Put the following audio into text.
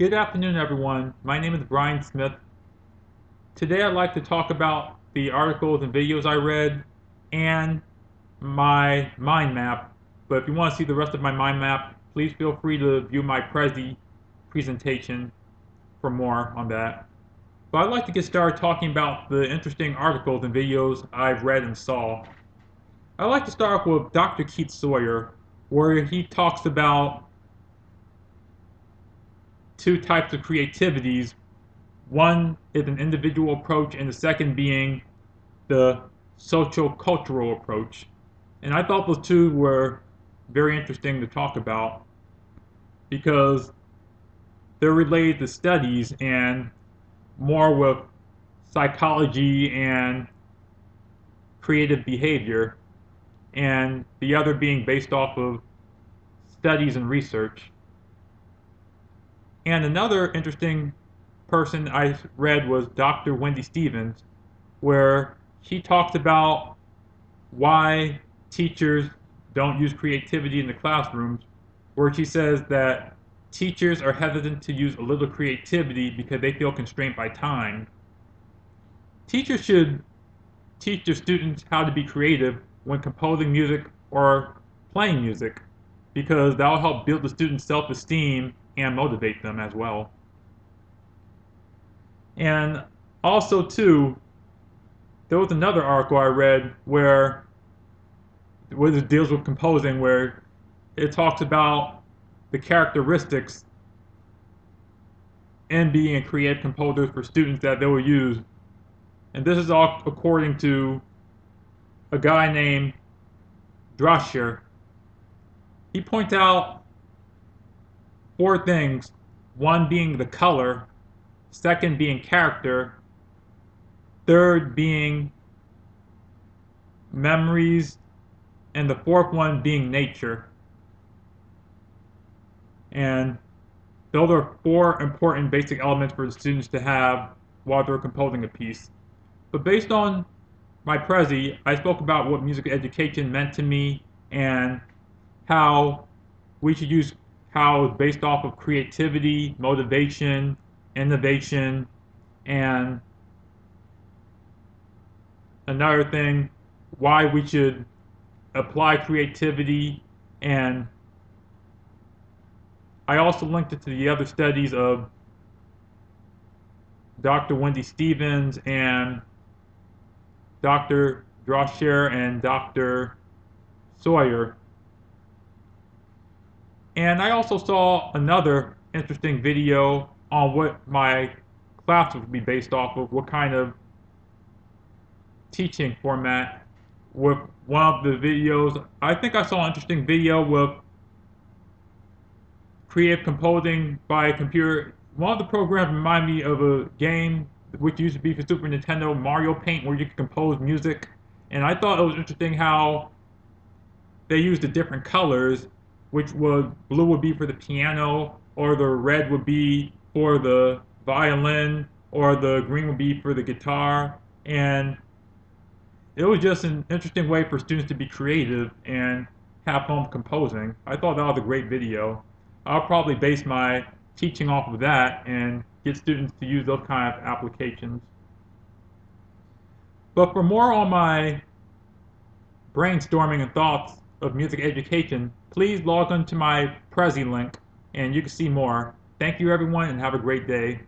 Good afternoon, everyone. My name is Brian Smith. Today I'd like to talk about the articles and videos I read and my mind map. But if you want to see the rest of my mind map, please feel free to view my Prezi presentation for more on that. But I'd like to get started talking about the interesting articles and videos I've read and saw. I'd like to start off with Dr. Keith Sawyer, where he talks about two types of creativities. One is an individual approach, and the second being the social cultural approach. And I thought those two were very interesting to talk about because they're related to studies and more with psychology and creative behavior, and the other being based off of studies and research. And another interesting person I read was Dr. Wendy Stevens, where she talks about why teachers don't use creativity in the classrooms, where she says that teachers are hesitant to use a little creativity because they feel constrained by time. Teachers should teach their students how to be creative when composing music or playing music, because that will help build the students' self-esteem and motivate them as well. And also, too, there was another article I read where it deals with composing, where it talks about the characteristics in being a creative composer for students that they will use. And this is all according to a guy named Drascher. He points out four things: one being the color, second being character, third being memories, and the fourth one being nature. And those are four important basic elements for the students to have while they're composing a piece. But based on my Prezi, I spoke about what music education meant to me and how we should use how it's based off of creativity, motivation, innovation, and another thing, why we should apply creativity. And I also linked it to the other studies of Dr. Wendy Stevens and Dr. Drascher and Dr. Sawyer. And I also saw another interesting video on what my class would be based off of, what kind of teaching format. With one of the videos, I think I saw an interesting video with creative composing by a computer. One of the programs reminded me of a game which used to be for Super Nintendo, Mario Paint, where you could compose music. And I thought it was interesting how they used the different colors, which would blue would be for the piano, or the red would be for the violin, or the green would be for the guitar. And it was just an interesting way for students to be creative and have fun composing. I thought that was a great video. I'll probably base my teaching off of that and get students to use those kind of applications. But for more on my brainstorming and thoughts of music education, please log on to my Prezi link and you can see more. Thank you, everyone, and have a great day.